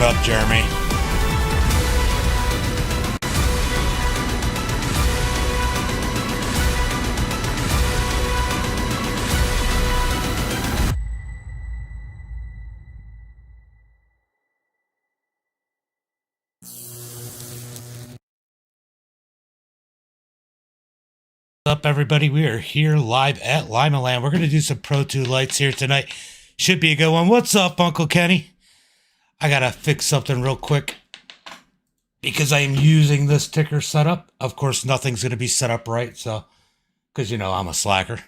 up, Jeremy. What's up, everybody? We are here live at Limaland. We're going to do some Pro 2 lights here tonight. Should be a good one. What's up, Uncle Kenny? I got to fix something real quick because I am using this ticker setup. Of course, nothing's going to be set up right, so because, you know, I'm a slacker.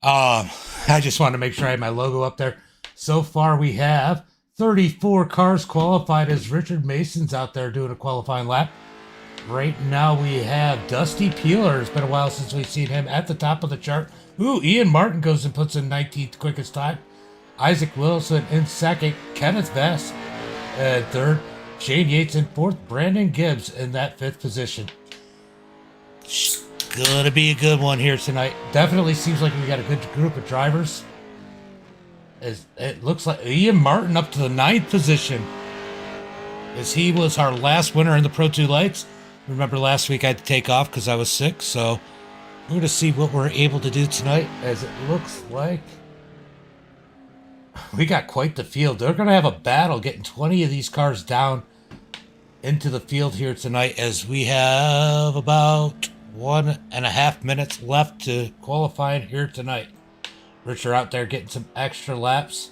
I just wanted to make sure I had my logo up there. So far, we have 34 cars qualified as Richard Mason's out there doing a qualifying lap. Right now we have Dusty Peeler. It's been a while since we've seen him at the top of the chart. Ooh, Ian Martin goes and puts in 19th quickest time. Isaac Wilson in second. Kenneth Vest in third. Shane Yates in fourth. Brandon Gibbs in that fifth position. Gonna be a good one here tonight. Definitely seems like we got a good group of drivers. It looks like Ian Martin up to the 9th position, as he was our last winner in the Pro 2 lights. Remember last week I had to take off because I was sick, so we're going to see what we're able to do tonight, as it looks like we got quite the field. They're going to have a battle getting 20 of these cars down into the field here tonight, as we have about 1.5 minutes left to qualify here tonight. Richard out there getting some extra laps.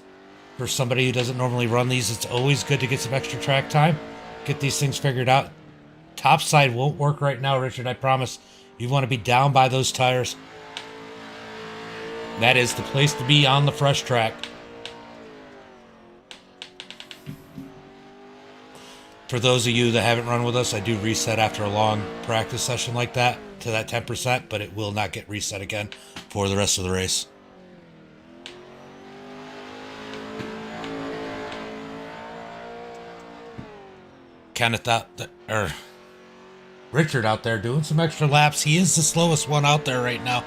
For somebody who doesn't normally run these, it's always good to get some extra track time. Get these things figured out. Top side won't work right now, Richard, I promise. You want to be down by those tires. That is the place to be on the fresh track. For those of you that haven't run with us, I do reset after a long practice session like that to that 10%, but it will not get reset again for the rest of the race. Kenneth Richard out there doing some extra laps. He is the slowest one out there right now.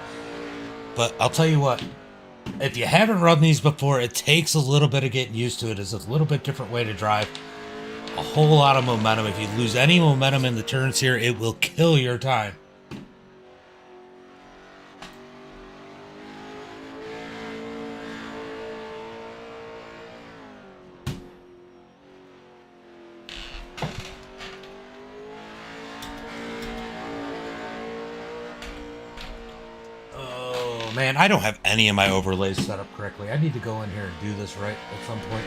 But I'll tell you what, if you haven't run these before, it takes a little bit of getting used to it. It's a little bit different way to drive. A whole lot of momentum. If you lose any momentum in the turns here, it will kill your time. Man, I don't have any of my overlays set up correctly. I need to go in here and do this right at some point.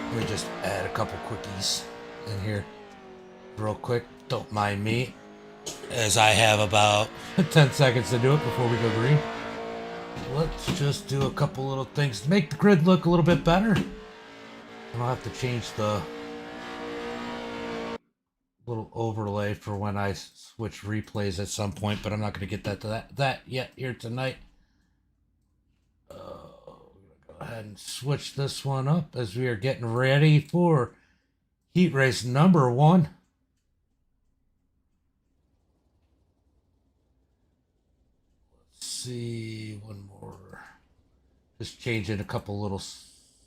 Let me just add a couple quickies in here real quick. Don't mind me, as I have about 10 seconds to do it before we go green. Let's just do a couple little things to make the grid look a little bit better. I'll have to change the little overlay for when I switch replays at some point, but I'm not going to get to that yet here tonight. Go ahead and switch this one up as we are getting ready for heat race number 1. Let's see, one more. Just changing a couple little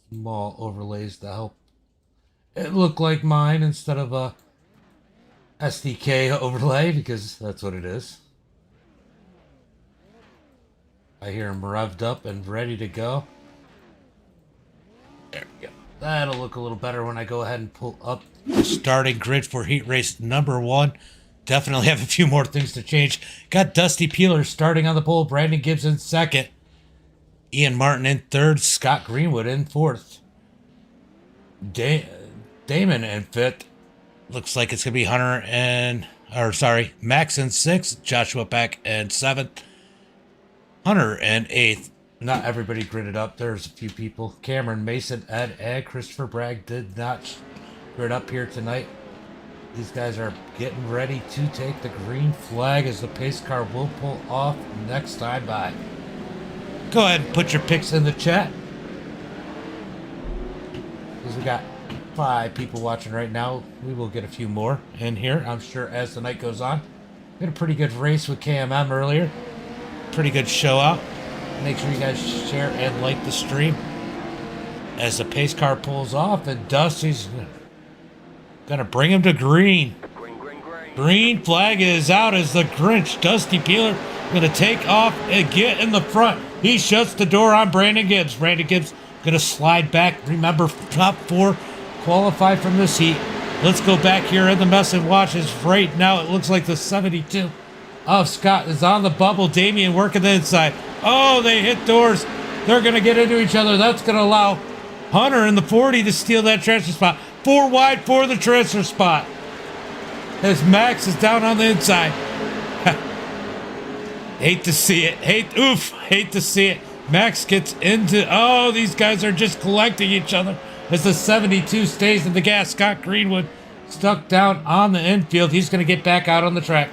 small overlays to help it look like mine instead of a SDK overlay, because that's what it is. I hear him revved up and ready to go. There we go. That'll look a little better when I go ahead and pull up the starting grid for heat race number 1. Definitely have a few more things to change. Got Dusty Peeler starting on the pole. Brandon Gibbs in second. Ian Martin in third. Scott Greenwood in fourth. Damon in fifth. Looks like it's going to be Max in sixth. Joshua Peck in seventh. Hunter in 8th. Not everybody gridded up. There's a few people. Cameron, Mason, Ed, Christopher Bragg did not grid up here tonight. These guys are getting ready to take the green flag, as the pace car will pull off next time by. Go ahead and put your picks in the chat, because we got 5 people watching right now. We will get a few more in here, I'm sure, as the night goes on. We had a pretty good race with KMM earlier. Pretty good show out. Make sure you guys share and like the stream as the pace car pulls off, and Dusty's Gonna bring him to green. Green flag is out as the Grinch, Dusty Peeler, gonna take off and get in the front. He shuts the door on Brandon Gibbs. Brandon Gibbs gonna slide back. Remember, top 4 qualify from this heat. Let's go back here in the mess and watch as right now it looks like the 72 of Scott is on the bubble. Damian working the inside. Oh, they hit doors. They're going to get into each other. That's going to allow Hunter in the 40 to steal that transfer spot. 4 wide for the transfer spot. As Max is down on the inside. Hate to see it. Hate to see it. Max gets into... Oh, these guys are just collecting each other. As the 72 stays in the gas. Scott Greenwood stuck down on the infield. He's going to get back out on the track.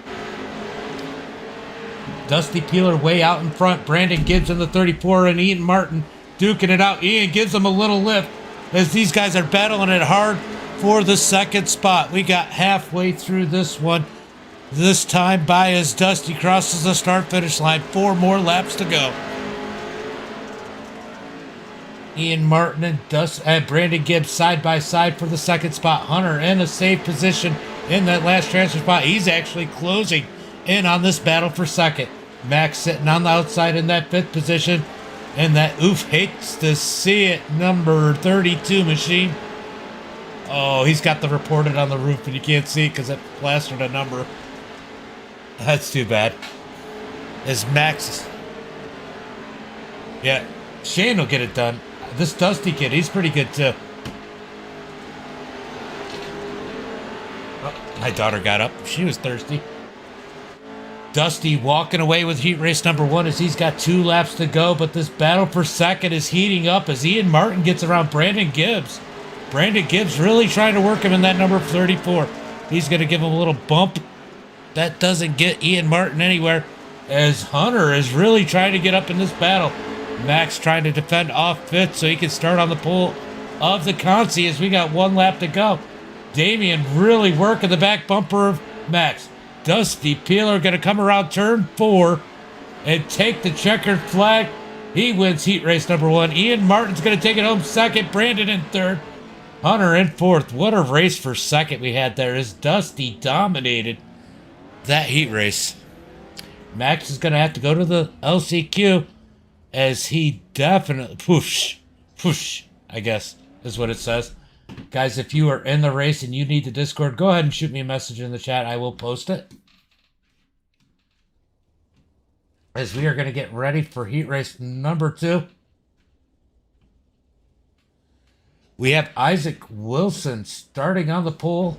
Dusty Peeler way out in front. Brandon Gibbs in the 34 and Ian Martin duking it out. Ian gives them a little lift as these guys are battling it hard for the second spot. We got halfway through this one. This time by as Dusty crosses the start-finish line. 4 more laps to go. Ian Martin and Brandon Gibbs side by side for the second spot. Hunter in a safe position in that last transfer spot. He's actually closing in on this battle for second. Max sitting on the outside in that 5th position. And that hates to see it, number 32 machine. Oh, he's got the reported on the roof, but you can't see it because it plastered a number. That's too bad. As Max... Yeah, Shane will get it done. This Dusty kid, he's pretty good too. Oh, my daughter got up. She was thirsty. Dusty walking away with heat race number 1 as he's got 2 laps to go, but this battle for second is heating up as Ian Martin gets around Brandon Gibbs. Brandon Gibbs really trying to work him in that number 34. He's going to give him a little bump. That doesn't get Ian Martin anywhere as Hunter is really trying to get up in this battle. Max trying to defend off 5th so he can start on the pole of the Consi as we got 1 lap to go. Damian really working the back bumper of Max. Dusty Peeler going to come around turn 4 and take the checkered flag. He wins heat race number 1. Ian Martin's going to take it home second. Brandon in 3rd. Hunter in 4th. What a race for second we had there as Dusty dominated that heat race. Max is going to have to go to the LCQ as he definitely... Push, I guess is what it says. Guys, if you are in the race and you need the Discord, go ahead and shoot me a message in the chat. I will post it. As we are going to get ready for heat race number 2. We have Isaac Wilson starting on the pole.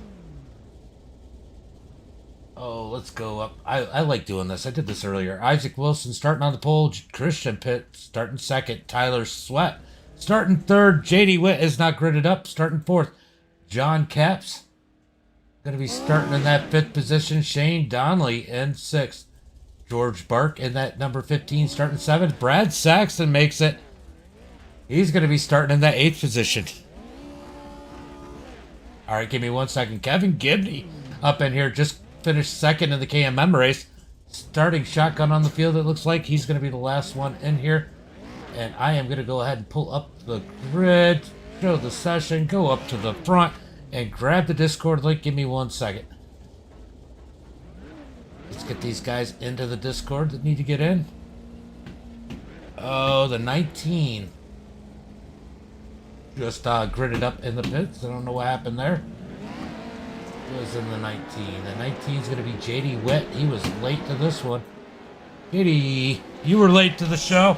Oh, let's go up. I like doing this. I did this earlier. Isaac Wilson starting on the pole. Christian Pitt starting 2nd. Tyler Sweat starting 3rd. JD Witt is not gridded up. Starting 4th. John Caps going to be starting in that 5th position. Shane Donnelly in 6th. George Bark in that number 15 starting 7th. Brad Saxton makes it. He's going to be starting in that 8th position. All right, give me 1 second. Kevin Gibney up in here just finished 2nd in the KMM race. Starting shotgun on the field, it looks like. He's going to be the last one in here. And I am going to go ahead and pull up the grid, show the session, go up to the front, and grab the Discord link. Give me 1 second. Let's get these guys into the Discord that need to get in. Oh, the 19. Just gridded up in the pits. I don't know what happened there. It was in the 19. The 19 is going to be JD Witt. He was late to this one. JD, you were late to the show.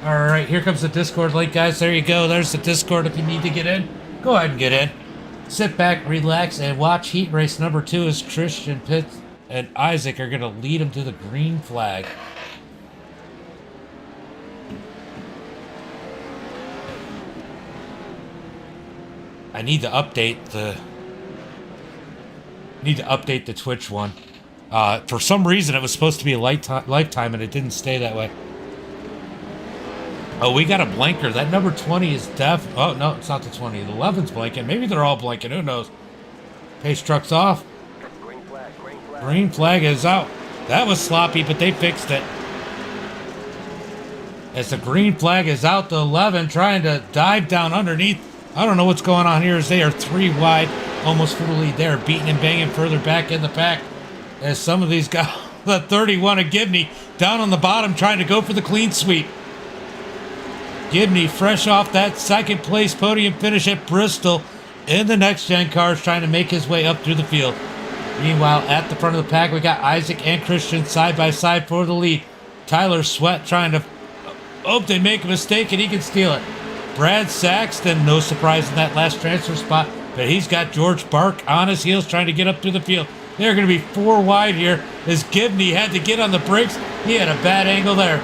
All right, here comes the Discord link, guys. There you go. There's the Discord if you need to get in. Go ahead and get in. Sit back, relax, and watch heat race number 2 as Christian Pitts and Isaac are going to lead him to the green flag. I need to update the Twitch one. For some reason, it was supposed to be a lifetime, and it didn't stay that way. Oh, we got a blanker. That number 20 is deaf. Oh, no, it's not the 20. The 11's blanking. Maybe they're all blanking. Who knows? Pace truck's off. Green flag, green flag. Green flag is out. That was sloppy, but they fixed it. As the green flag is out, the 11 trying to dive down underneath. I don't know what's going on here as they are 3 wide almost for the lead there, beating and banging further back in the pack as some of these guys, the 31 of Gibney down on the bottom trying to go for the clean sweep. Gibney fresh off that second place podium finish at Bristol in the next gen cars trying to make his way up through the field. Meanwhile, at the front of the pack, we got Isaac and Christian side by side for the lead. Tyler Sweat trying to hope they make a mistake and he can steal it. Brad Saxton, no surprise in that last transfer spot, but he's got George Bark on his heels trying to get up through the field. They're going to be 4 wide here as Gibney had to get on the brakes. He had a bad angle there.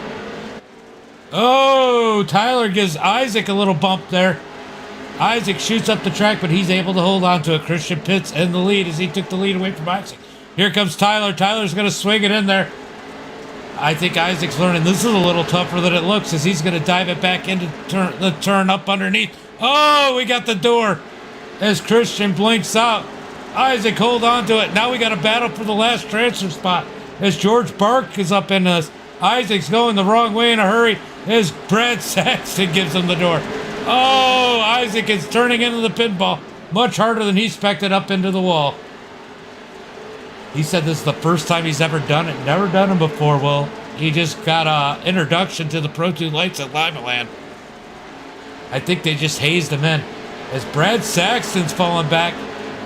Oh, Tyler gives Isaac a little bump there. Isaac shoots up the track, but he's able to hold on to it. Christian Pitts in the lead as he took the lead away from Isaac. Here comes Tyler. Tyler's going to swing it in there. I think Isaac's learning this is a little tougher than it looks as he's going to dive it back into the turn up underneath. Oh, we got the door as Christian blinks out. Isaac hold on to it. Now we got a battle for the last transfer spot as George Bark is up in us. Isaac's going the wrong way in a hurry as Brad Saxton gives him the door. Oh, Isaac is turning into the pinball. Much harder than he expected up into the wall. He said this is the first time he's ever done it. Never done it before. Well, he just got an introduction to the Pro 2 lights at Limaland. I think they just hazed him in. As Brad Saxton's falling back,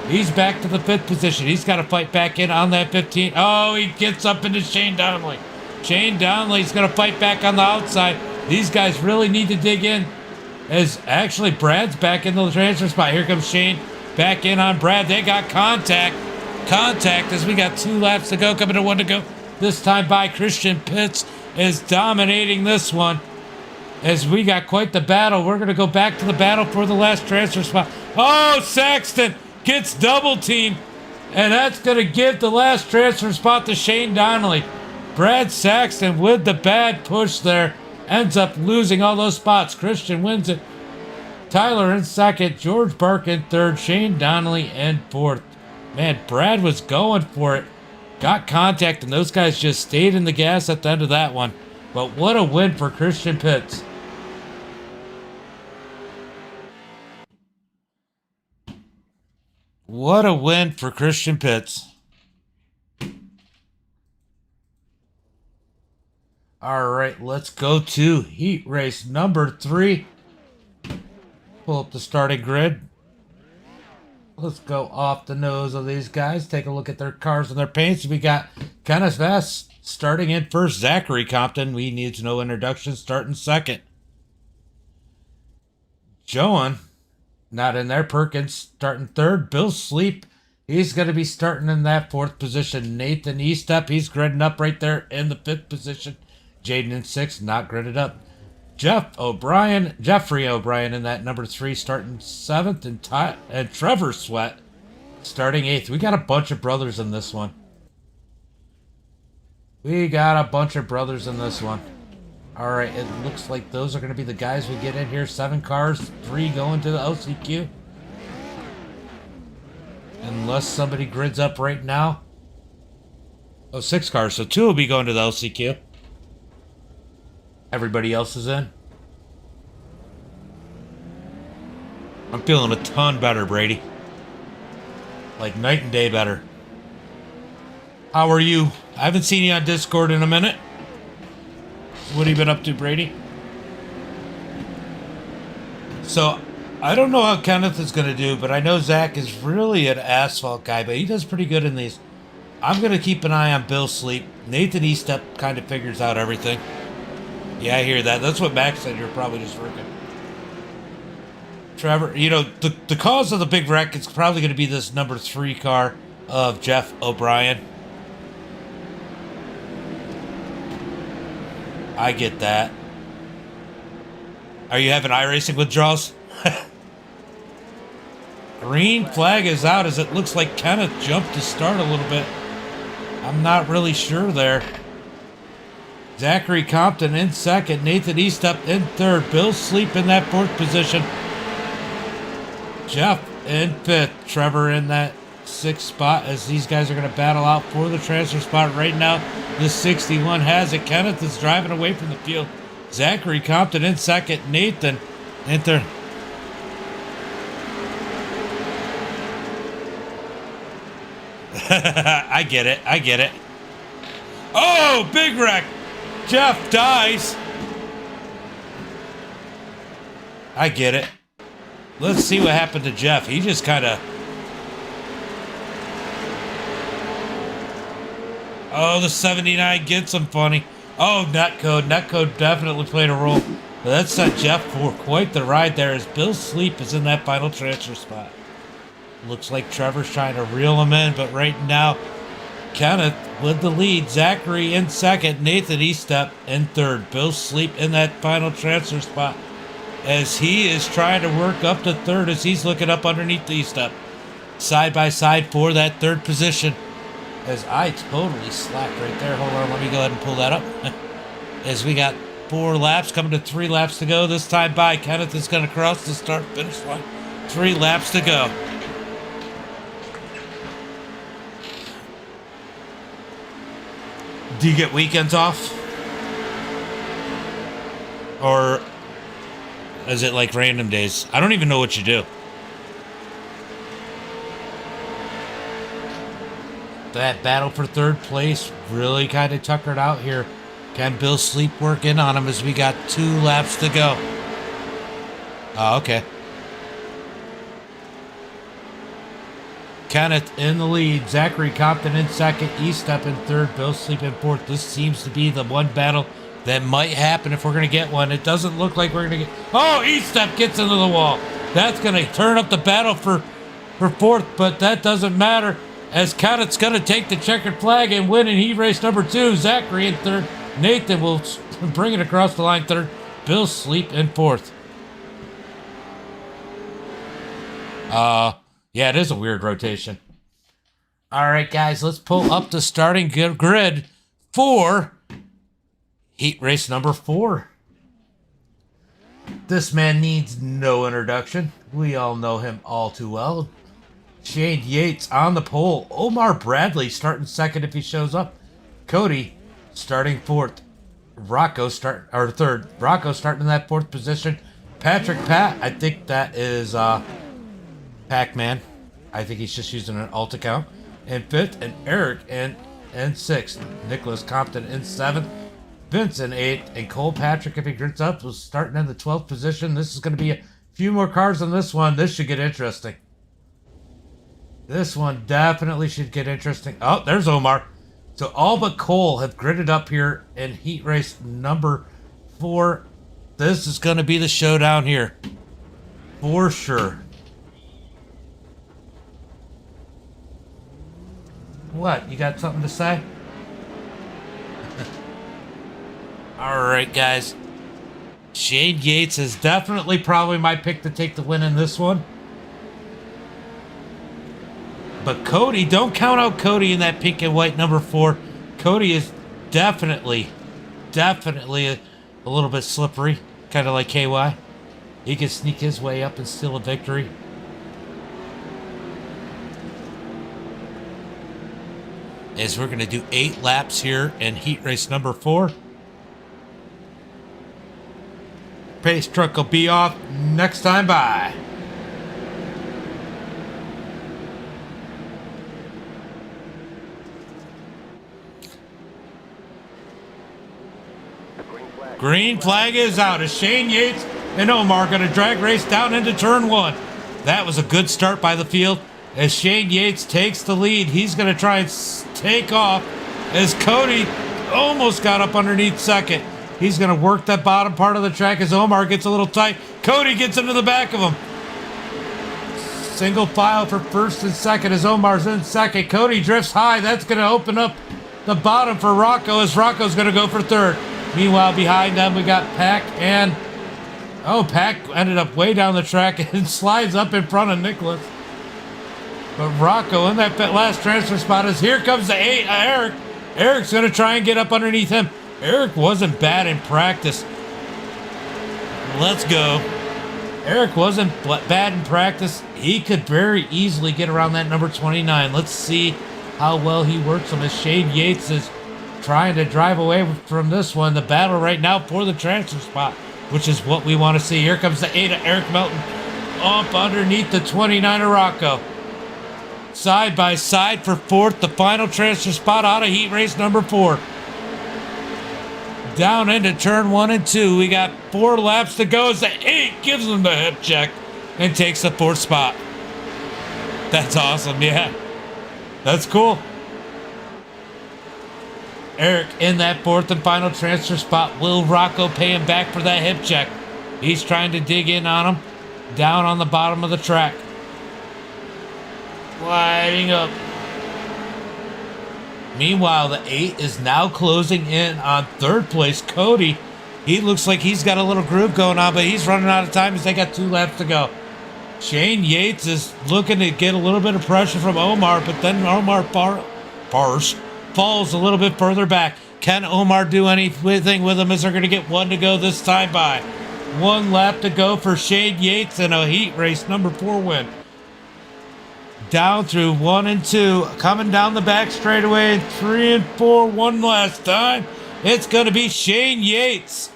he's back to the 5th position. He's got to fight back in on that 15. Oh, he gets up into Shane Donnelly. Shane Donnelly's going to fight back on the outside. These guys really need to dig in. As actually Brad's back in the transfer spot. Here comes Shane back in on Brad. They got contact. Contact as we got 2 laps to go. Coming to 1 to go. This time by Christian Pitts is dominating this one. As we got quite the battle. We're going to go back to the battle for the last transfer spot. Oh, Saxton gets double teamed. And that's going to give the last transfer spot to Shane Donnelly. Brad Saxton with the bad push there. Ends up losing all those spots. Christian wins it. Tyler in 2nd. George Bark in 3rd. Shane Donnelly in 4th. Man, Brad was going for it. Got contact, and those guys just stayed in the gas at the end of that one. But what a win for Christian Pitts. What a win for Christian Pitts. All right, let's go to heat race number 3. Pull up the starting grid. Let's go off the nose of these guys. Take a look at their cars and their paints. We got Kenneth Vest starting in 1st. Zachary Compton, we need no introduction, starting 2nd. Joan, not in there. Perkins starting 3rd. Bill Sleep, he's going to be starting in that 4th position. Nathan Eastep, he's gridding up right there in the 5th position. Jaden in 6th, not gridded up. Jeffrey O'Brien in that number 3, starting 7th, and Trevor Sweat starting 8th. We got a bunch of brothers in this one. All right, it looks like those are going to be the guys we get in here. 7 cars, 3 going to the LCQ. Unless somebody grids up right now. Oh, 6 cars, so 2 will be going to the LCQ. Everybody else is in. I'm feeling a ton better, Brady. Like night and day better. How are you? I haven't seen you on Discord in a minute. What have you been up to, Brady? So, I don't know how Kenneth is going to do, but I know Zach is really an asphalt guy, but he does pretty good in these. I'm going to keep an eye on Bill Sleep. Nathan Eastep kind of figures out everything. Yeah, I hear that. That's what Max said. You're probably just working. Trevor, you know, the cause of the big wreck is probably going to be this number 3 car of Jeff O'Brien. I get that. Are you having iRacing withdrawals? Green flag is out as it looks like Kenneth jumped to start a little bit. I'm not really sure there. Zachary Compton in 2nd. Nathan Eastep in 3rd. Bill Sleep in that 4th position. Jeff in 5th. Trevor in that 6th spot as these guys are going to battle out for the transfer spot right now. The 61 has it. Kenneth is driving away from the field. Zachary Compton in 2nd. Nathan in 3rd. I get it. I get it. Oh, big wreck. Jeff dies. I get it. Let's see what happened to Jeff. He just kind of... Oh, the 79 gets him funny. Oh, netcode. Netcode definitely played a role. But that set Jeff for quite the ride there as Bill Sleep is in that final transfer spot. Looks like Trevor's trying to reel him in, but right now, Kenneth with the lead. Zachary in second. Nathan Estep in third. Bill Sleep in that final transfer spot as he is trying to work up to third as he's looking up underneath the Estep. Side by side for that third position. As I totally slacked right there. Hold on, let me go ahead and pull that up. As we got 4 laps, coming to 3 laps to go. This time by Kenneth is going to cross the start-finish line. 3 laps to go. Do you get weekends off? Or is it like random days? I don't even know what you do. That battle for third place really kind of tuckered out here. Can Bill Sleep work in on him as we got 2 laps to go? Oh, okay. Kenneth in the lead. Zachary Compton in second. Estep in third. Bill Sleep in fourth. This seems to be the one battle that might happen if we're going to get one. It doesn't look like we're going to get... Oh, Estep gets into the wall. That's going to turn up the battle for fourth, but that doesn't matter as Kenneth's going to take the checkered flag and win in heat race number 2. Zachary in third. Nathan will bring it across the line third. Bill Sleep in fourth. Yeah, it is a weird rotation. All right, guys, let's pull up the starting grid for heat race number 4. This man needs no introduction. We all know him all too well. Shane Yates on the pole. Omar Bradley starting second if he shows up. Cody starting fourth. Rocco third. Rocco starting in that fourth position. Patrick Pat, I think that is Pac-Man. I think he's just using an alt account. In fifth, and Eric in sixth. Nicholas Compton in seventh. Vince in eighth, and Cole Patrick, if he grits up, was starting in the 12th position. This is going to be a few more cars on this one. This should get interesting. This one definitely should get interesting. Oh, there's Omar. So all but Cole have gridded up here in heat race number 4. This is going to be the showdown here. For sure. What? You got something to say? Alright, guys. Shane Yates is definitely probably my pick to take the win in this one. But Cody, don't count out Cody in that pink and white number 4. Cody is definitely a little bit slippery. Kind of like KY. He can sneak his way up and steal a victory. As we're going to do 8 laps here in heat race number 4. Pace truck will be off next time by. Green flag is out as Shane Yates and Omar going to drag race down into turn 1. That was a good start by the field as Shane Yates takes the lead. He's going to try and take off as Cody almost got up underneath second. He's going to work that bottom part of the track as Omar gets a little tight. Cody gets into the back of him. Single file for first and second as Omar's in second. Cody drifts high. That's going to open up the bottom for Rocco as Rocco's going to go for third. Meanwhile, behind them, we got Pac and... Oh, Pac ended up way down the track and slides up in front of Nicholas. But Rocco in that last transfer spot is here comes the Eric. Eric's going to try and get up underneath him. Eric wasn't bad in practice. Let's go. Eric wasn't bad in practice. He could very easily get around that number 29. Let's see how well he works him as Shane Yates is trying to drive away from this one. The battle right now for the transfer spot, which is what we want to see. Here comes the 8 of Eric Melton up underneath the 29 of Rocco. Side by side for fourth. The final transfer spot out of heat race number 4. Down into turn 1 and 2. We got 4 laps to go as the 8 gives them the hip check and takes the 4th spot. That's awesome, yeah. That's cool. Eric in that 4th and final transfer spot. Will Rocco pay him back for that hip check? He's trying to dig in on him. Down on the bottom of the track. Gliding up. Meanwhile, the 8 is now closing in on 3rd place. Cody, he looks like he's got a little groove going on, but he's running out of time as they got 2 laps to go. Shane Yates is looking to get a little bit of pressure from Omar, but then Omar falls a little bit further back. Can Omar do anything with him as they're going to get 1 to go this time by? 1 lap to go for Shane Yates and a heat race number 4 win. Down through 1 and 2, coming down the back straightaway, 3 and 4, one last time. It's going to be Shane Yates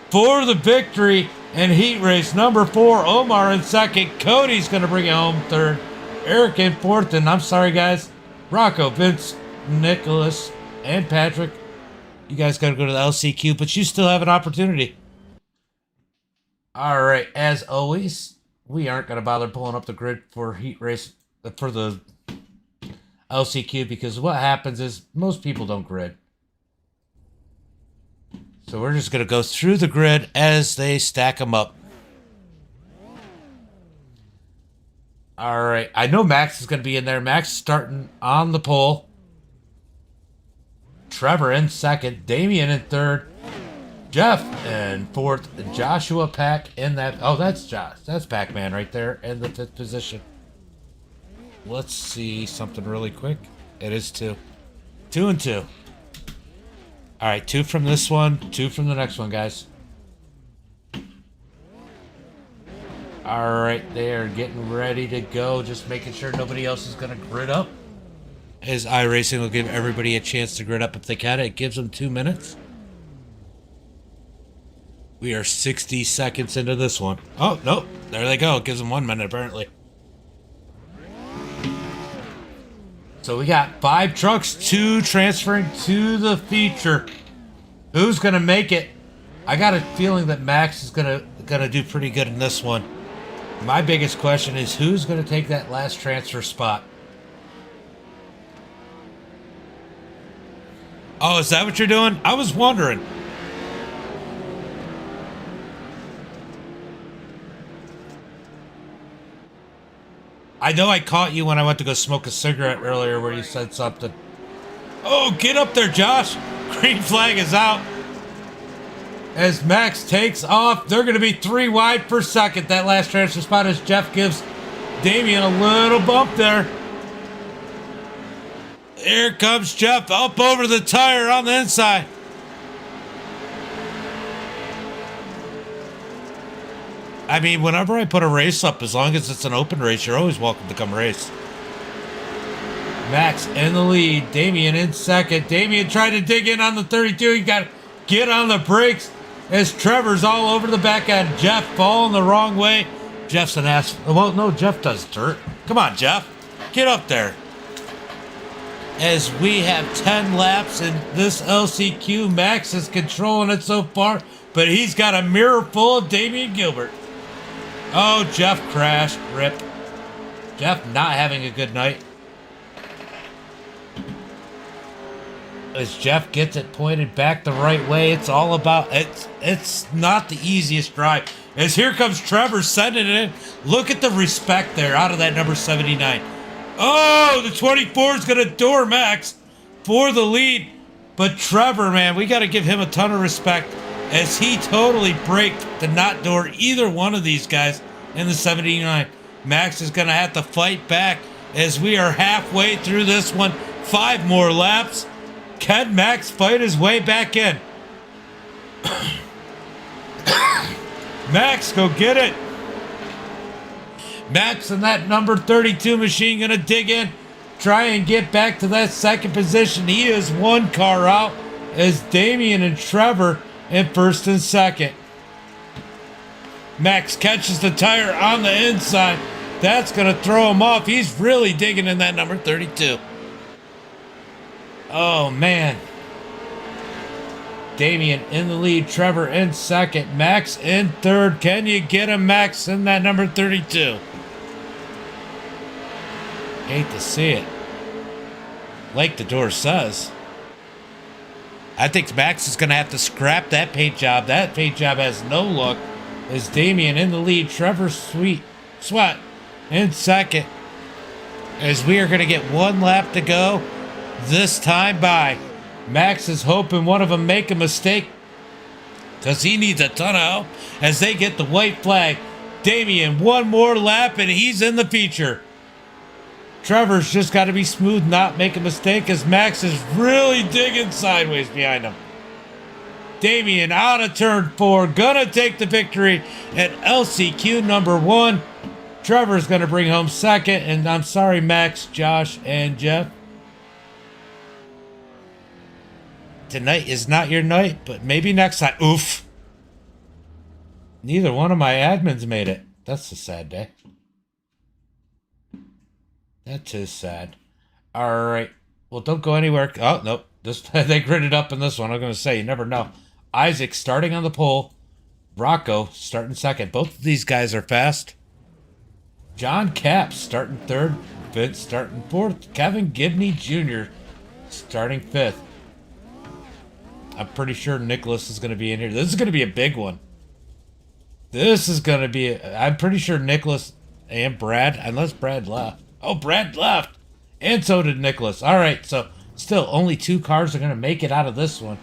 for the victory in heat race number 4. Omar in 2nd. Cody's going to bring it home 3rd. Eric in 4th. And I'm sorry, guys, Rocco, Vince, Nicholas, and Patrick, you guys got to go to the LCQ, but you still have an opportunity. All right, as always, we aren't going to bother pulling up the grid for heat race for the LCQ because what happens is most people don't grid. So we're just going to go through the grid as they stack them up. All right, I know Max is going to be in there. Max starting on the pole. Trevor in 2nd. Damian in 3rd. Jeff in 4th. Joshua Pack in that. Oh, that's Josh. That's Pac-Man right there in the 5th position. Let's see something really quick. It is 2. 2 and 2. All right, 2 from this one, 2 from the next one, guys. All right, they are getting ready to go. Just making sure nobody else is going to grid up. As iRacing will give everybody a chance to grid up if they can. It gives them 2 minutes. We are 60 seconds into this one. Oh, nope. There they go. It gives them 1 minute, apparently. So we got 5 trucks, 2 transferring to the feature. Who's going to make it? I got a feeling that Max is going to do pretty good in this one. My biggest question is who's going to take that last transfer spot? Oh, is that what you're doing? I was wondering. I know I caught you when I went to go smoke a cigarette earlier where you said something. Oh, get up there, Josh. Green flag is out. As Max takes off, they're going to be 3 wide per second. That last transfer spot as Jeff gives Damian a little bump there. Here comes Jeff up over the tire on the inside. I mean, whenever I put a race up, as long as it's an open race, you're always welcome to come race. Max in the lead. Damian in 2nd. Damian tried to dig in on the 32. He got to get on the brakes as Trevor's all over the back end. Jeff falling the wrong way. Jeff's an ass. Well, no, Jeff does dirt. Come on, Jeff. Get up there. As we have 10 laps in this LCQ, Max is controlling it so far, but he's got a mirror full of Damian Gilbert. Oh, Jeff crashed. Rip. Jeff not having a good night. As Jeff gets it pointed back the right way, it's all about, it's not the easiest drive. As here comes Trevor sending it in. Look at the respect there out of that number 79. Oh, the 24 is going to door Max for the lead. But Trevor, man, we got to give him a ton of respect as he totally braked to not door either one of these guys in the 79. Max is going to have to fight back as we are halfway through this one. 5 more laps. Can Max fight his way back in? Max, go get it. Max and that number 32 machine going to dig in, try and get back to that 2nd position. He is 1 car out as Damian and Trevor in 1st and 2nd. Max catches the tire on the inside, That's going to throw him off. He's really digging in that number 32. Oh, man. Damian in the lead. Trevor in second. Max in third. Can you get him, Max, in that number 32? Hate to see it. Like the door says. I think Max is going to have to scrap that paint job. That paint job has no look. Is Damian in the lead. Trevor Sweat in second. As we are going to get one lap to go. This time by. Max is hoping one of them make a mistake. Because he needs a ton of help. As they get the white flag. Damian, one more lap and he's in the feature. Trevor's just got to be smooth, not make a mistake, as Max is really digging sideways behind him. Damian out of turn 4, gonna take the victory at LCQ number 1. Trevor's gonna bring home second, and I'm sorry, Max, Josh, and Jeff. Tonight is not your night, but maybe next time. Oof. Neither one of my admins made it. That's a sad day. That is sad. All right. Well, don't go anywhere. Oh, nope. They gridded up in this one. I'm going to say, you never know. Isaac starting on the pole. Rocco starting second. Both of these guys are fast. John Capps starting third. Vince starting fourth. Kevin Gibney Jr. starting fifth. I'm pretty sure Nicholas is going to be in here. This is going to be a big one. This is going to be... I'm pretty sure Nicholas and Brad, unless Brad left. Oh, Brad left. And so did Nicholas. All right, so still only 2 cars are going to make it out of this one.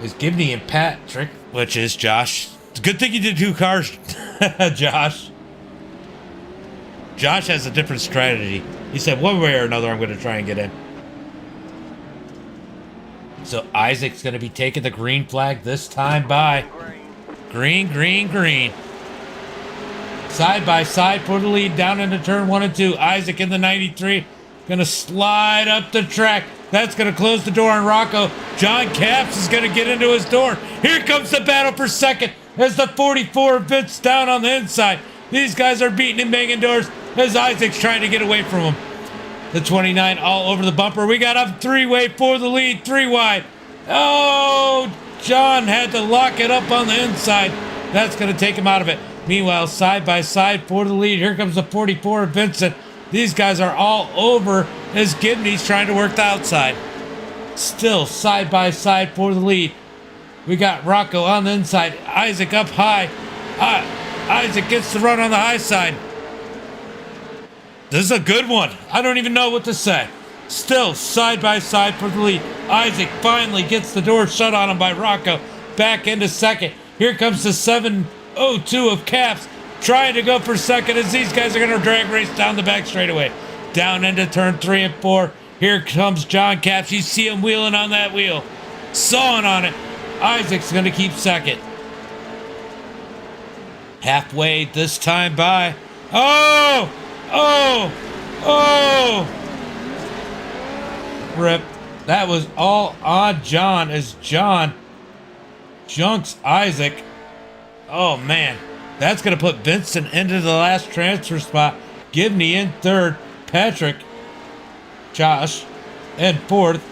Is Gibney and Patrick, which is Josh. It's a good thing you did 2 cars, Josh. Josh has a different strategy. He said one way or another I'm going to try and get in. So Isaac's going to be taking the green flag this time by. Green, green, green. Side by side for the lead down into turn 1 and 2. Isaac in the 93. Going to slide up the track. That's going to close the door on Rocco. John Capps is going to get into his door. Here comes the battle for second as the 44 Vince down on the inside. These guys are beating and banging doors as Isaac's trying to get away from him. The 29 all over the bumper. We got a 3-way for the lead. 3 wide. Oh, John had to lock it up on the inside. That's going to take him out of it. Meanwhile, side by side for the lead. Here comes the 44 Vincent. These guys are all over as Gibney's trying to work the outside. Still side by side for the lead. We got Rocco on the inside. Isaac up high. Isaac gets the run on the high side. This is a good one. I don't even know what to say. Still side by side for the lead. Isaac finally gets the door shut on him by Rocco. Back into second. Here comes the 702 of Capps. Trying to go for second as these guys are going to drag race down the back straightaway. Down into turn 3 and 4. Here comes John Capps. You see him wheeling on that wheel. Sawing on it. Isaac's going to keep second. Halfway this time by. Oh! Oh! Oh! Rip. That was all on John as John junks Isaac. Oh, man. That's going to put Vincent into the last transfer spot. Gibney in third. Patrick, Josh, in fourth.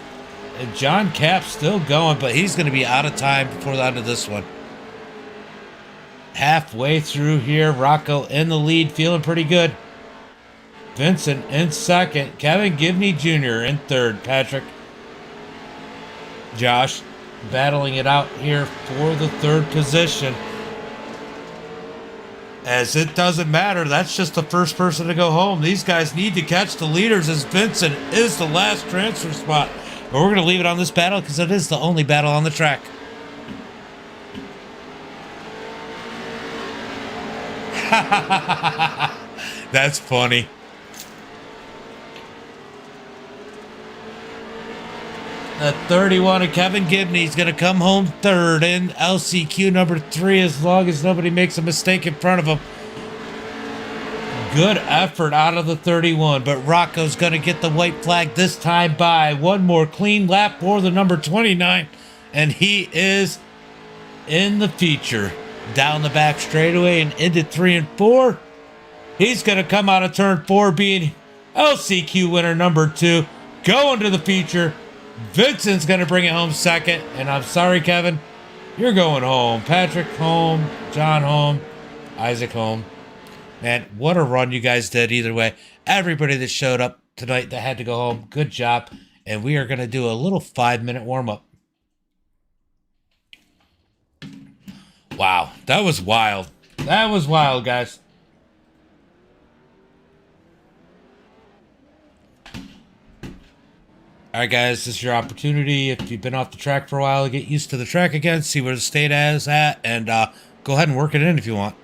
And John Capps still going, but he's going to be out of time before the end of this one. Halfway through here, Rocco in the lead, feeling pretty good. Vincent in second. Kevin Gibney Jr. in third. Patrick, Josh battling it out here for the third position. As it doesn't matter, that's just the first person to go home. These guys need to catch the leaders as Vincent is the last transfer spot. But we're going to leave it on this battle because it is the only battle on the track. That's funny. The 31 of Kevin Gibney is going to come home third in LCQ number 3 as long as nobody makes a mistake in front of him. Good effort out of the 31, but Rocco's going to get the white flag this time by. One more clean lap for the number 29, and he is in the feature. down the back straightaway and into 3 and 4. He's going to come out of turn 4 being LCQ winner number 2. Going to the feature. Vincent's going to bring it home second. And I'm sorry, Kevin. You're going home. Patrick home. John home. Isaac home. Man, what a run you guys did either way. Everybody that showed up tonight that had to go home, good job. And we are going to do a little 5-minute warm-up. Wow, that was wild. That was wild, guys. All right, guys, this is your opportunity. If you've been off the track for a while, get used to the track again, see where the state is at, and go ahead and work it in if you want.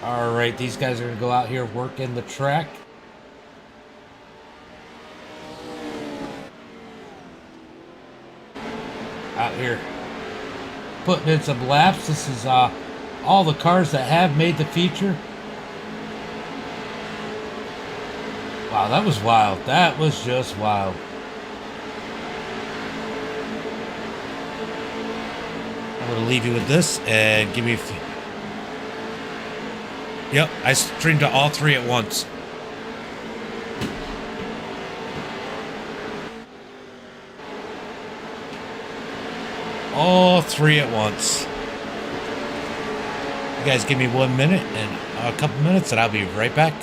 All right, these guys are going to go out here working the track. Out here putting in some laps. This is all the cars that have made the feature. Wow, that was wild. That was just wild. I'm going to leave you with this and give me a few. Yep, I streamed to all 3 at once. All 3 at once. You guys give me 1 minute and a couple minutes and I'll be right back.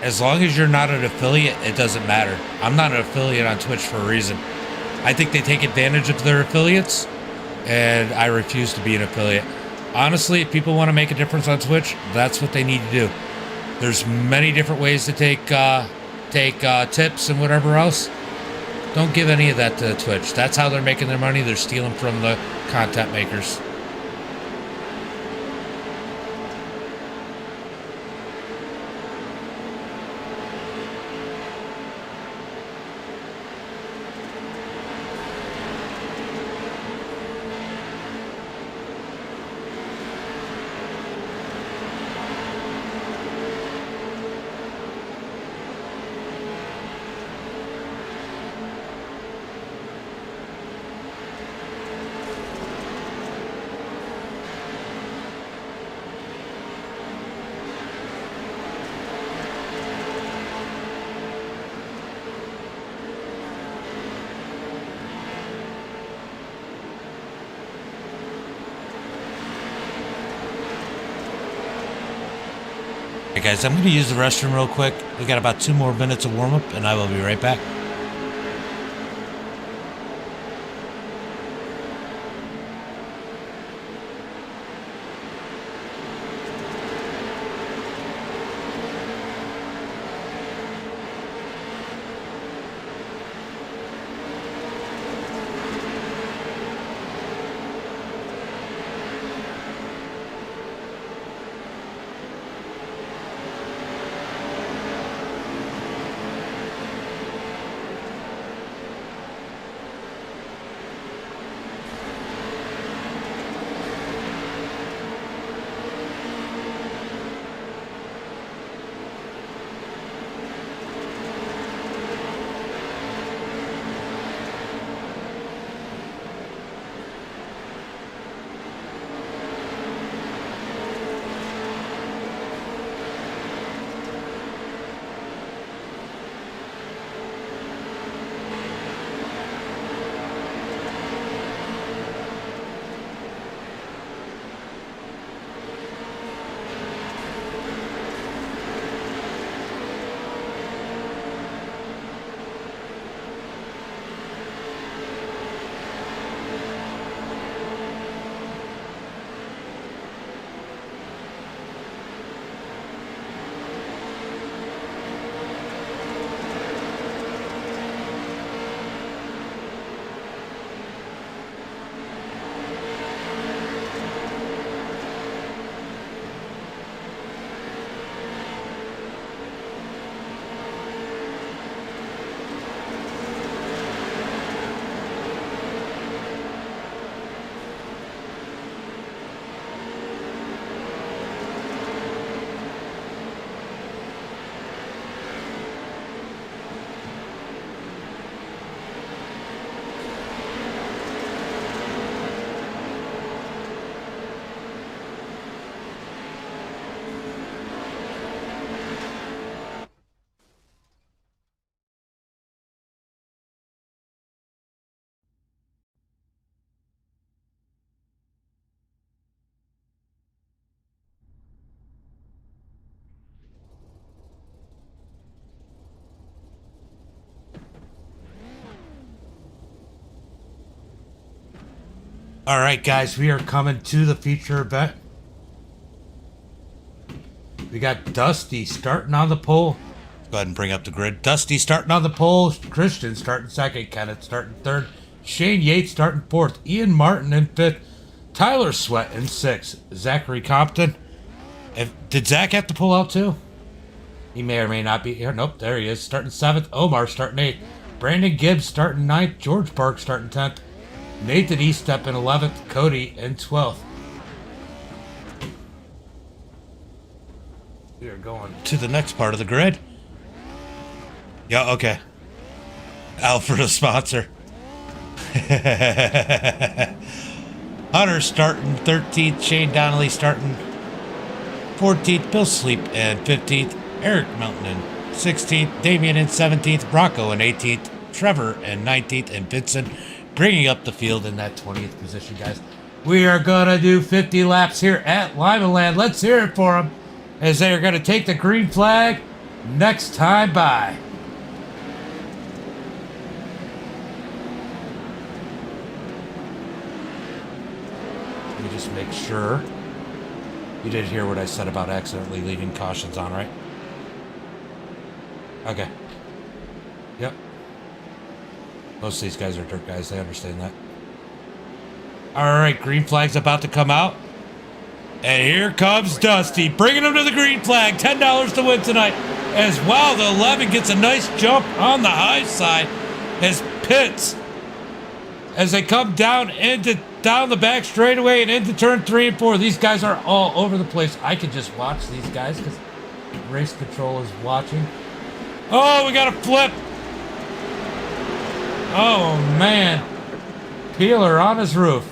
As long as you're not an affiliate, it doesn't matter. I'm not an affiliate on Twitch for a reason. I think they take advantage of their affiliates, and I refuse to be an affiliate. Honestly, if people want to make a difference on Twitch, that's what they need to do. There's many different ways to take tips and whatever else. Don't give any of that to Twitch. That's how they're making their money. They're stealing from the content makers. Hey guys, I'm going to use the restroom real quick. We got about 2 more minutes of warm-up, and I will be right back. All right, guys, we are coming to the feature event. We got Dusty starting on the pole. Go ahead and bring up the grid. Dusty starting on the pole. Christian starting second. Kenneth starting third. Shane Yates starting fourth. Ian Martin in fifth. Tyler Sweat in sixth. Zachary Compton. Did Zach have to pull out too? He may or may not be here. Nope, there he is. Starting seventh. Omar starting eighth. Brandon Gibbs starting ninth. George Park starting 10th. Nathan Eastep in 11th. Cody in 12th. We are going to the next part of the grid. Yeah, okay. Alfred, sponsor. Hunter starting 13th. Shane Donnelly starting 14th. Bill Sleep in 15th. Eric Mountain in 16th. Damian in 17th. Rocco in 18th. Trevor in 19th. And Vincent bringing up the field in that 20th position, guys. We are going to do 50 laps here at Limaland. Let's hear it for them as they are going to take the green flag next time by. Let me just make sure. You did hear what I said about accidentally leaving cautions on, right? Okay. Yep. Most of these guys are dirt guys. They understand that. All right, green flag's about to come out. And here comes Dusty, bringing him to the green flag. $10 to win tonight. As wow, the 11 gets a nice jump on the high side as Pitts, as they come down the back straightaway and into turn 3 and 4. These guys are all over the place. I can just watch these guys because race control is watching. Oh, we got a flip. Oh, man. Peeler on his roof.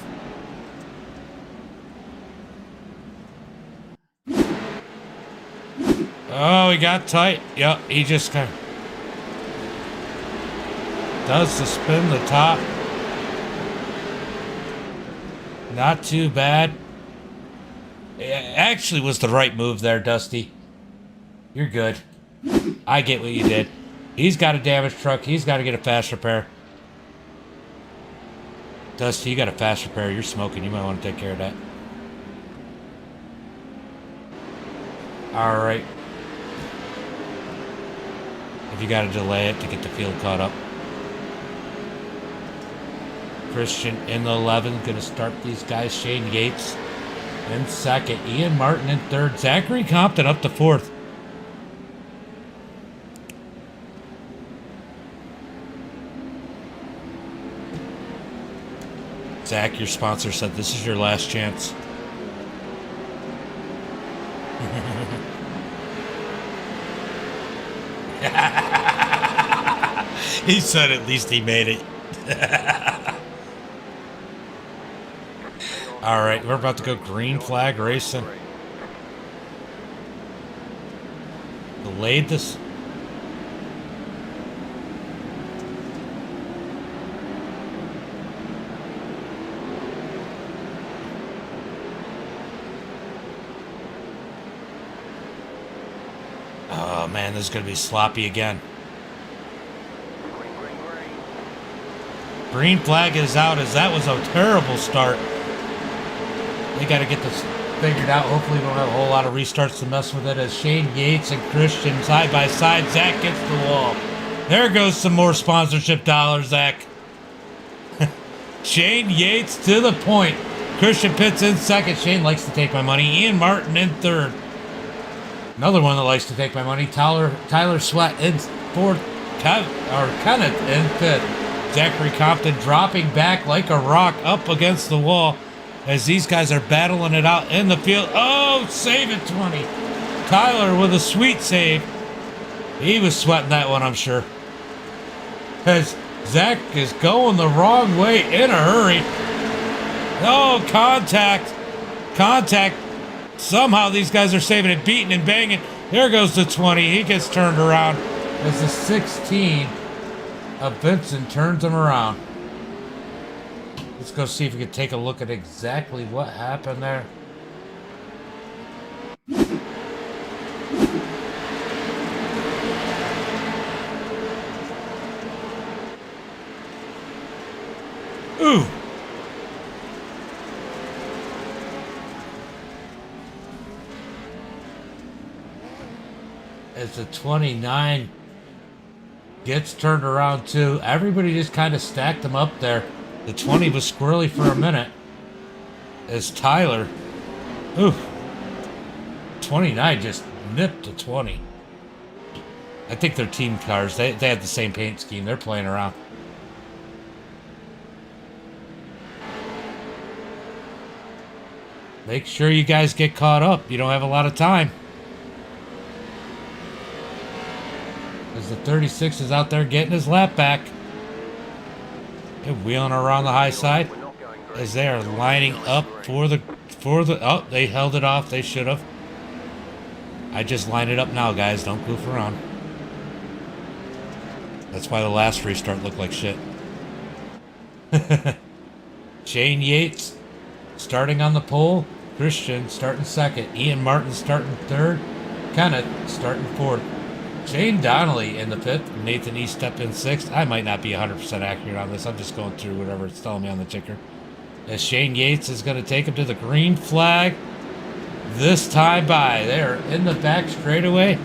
Oh, he got tight. Yep, he just kind of does the spin the top. Not too bad. It actually was the right move there, Dusty. You're good. I get what you did. He's got a damaged truck. He's got to get a fast repair. Dusty, you got a fast repair. You're smoking. You might want to take care of that. All right. If you got to delay it to get the field caught up. Christian in the 11, going to start these guys. Shane Yates in second. Ian Martin in third. Zachary Compton up to fourth. Zach, your sponsor said this is your last chance. He said at least he made it. All right, we're about to go green flag racing. Delayed this. Oh man, this is going to be sloppy again. Green flag is out as that was a terrible start. They got to get this figured out. Hopefully we don't have a whole lot of restarts to mess with it as Shane Yates and Christian side by side. Zach gets the wall. There goes some more sponsorship dollars, Zach. Shane Yates to the point. Christian Pitts in second. Shane likes to take my money. Ian Martin in third. Another one that likes to take my money. Tyler Sweat in fourth. Kenneth in fifth. Zachary Compton dropping back like a rock up against the wall as these guys are battling it out in the field. Oh, save it 20. Tyler with a sweet save. He was sweating that one, I'm sure. As Zach is going the wrong way in a hurry. Oh, contact. Contact. Somehow these guys are saving it, beating and banging. There goes the 20. He gets turned around as the 16 of Vincent turns him around. Let's go see if we can take a look at exactly what happened there. Ooh. as the 29 gets turned around too. Everybody just kind of stacked them up there. The 20 was squirrely for a minute as Tyler, ooh, 29 just nipped the 20. I think they're team cars. They had the same paint scheme. They're playing around. Make sure you guys get caught up. You don't have a lot of time. As the 36 is out there getting his lap back. They're wheeling around the high side as they are lining up for the oh, they held it off. They should have. I just line it up now, guys. Don't goof around. That's why the last restart looked like shit. Shane Yates starting on the pole. Christian starting second. Ian Martin starting third. Kenneth starting fourth. Shane Donnelly in the fifth. Nathan East stepped in sixth. I might not be 100% accurate on this. I'm just going through whatever it's telling me on the ticker. As Shane Yates is going to take him to the green flag. This time by. They're in the back straightaway.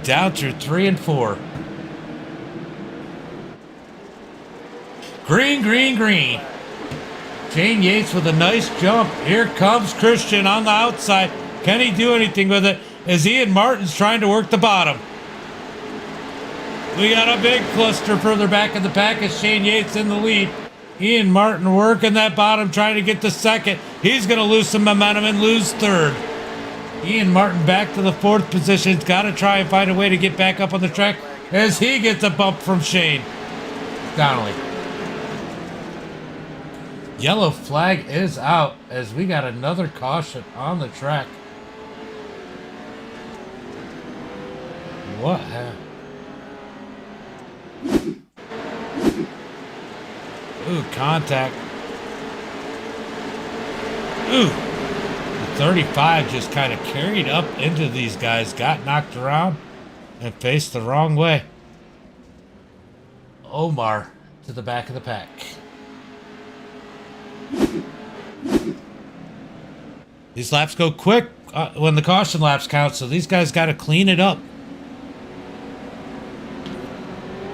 Down through 3 and 4. Green, green, green. Shane Yates with a nice jump. Here comes Christian on the outside. Can he do anything with it? As Ian Martin's trying to work the bottom. We got a big cluster further back in the pack as Shane Yates in the lead. Ian Martin working that bottom, trying to get to second. He's going to lose some momentum and lose third. Ian Martin back to the fourth position. Got to try and find a way to get back up on the track as he gets a bump from Shane Donnelly. Yellow flag is out as we got another caution on the track. What happened? Ooh, contact. Ooh. The 35 just kind of carried up into these guys, got knocked around, and faced the wrong way. Omar to the back of the pack. These laps go quick when the caution laps count, so these guys got to clean it up.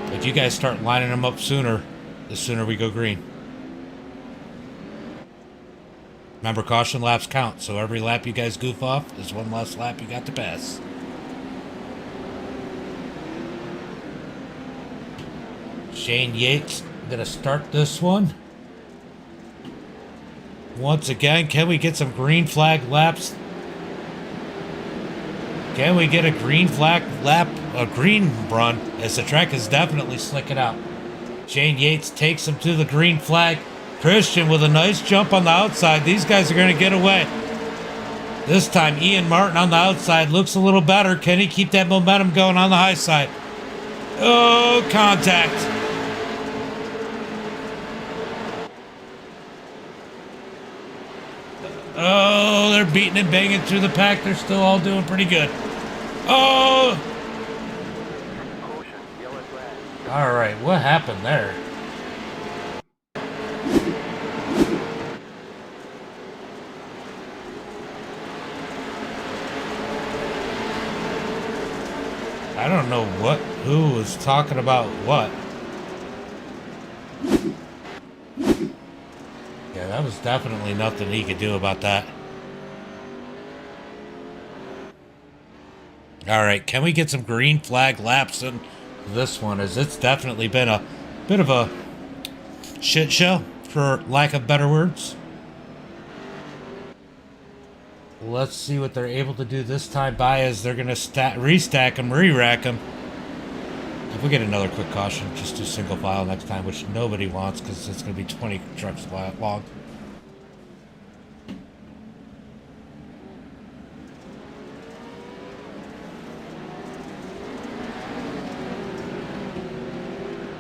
But you guys start lining them up sooner, the sooner we go green. Remember, caution laps count, so every lap you guys goof off is one less lap you got to pass. Shane Yates gonna start this one. Once again, can we get some green flag laps? Can we get a green flag lap, a green run, as the track is definitely slicking out. Shane Yates takes him to the green flag. Christian with a nice jump on the outside. These guys are going to get away. This time, Ian Martin on the outside looks a little better. Can he keep that momentum going on the high side? Oh, contact. Oh, they're beating and banging through the pack. They're still all doing pretty good. Oh! All right, what happened there? I don't know who was talking about what. Yeah, that was definitely nothing he could do about that. All right, can we get some green flag laps in this one? As it's definitely been a bit of a shit show, for lack of better words. Let's see what they're able to do this time by, as they're going to restack them, re-rack them. If we get another quick caution, just do single file next time, which nobody wants because it's going to be 20 trucks long.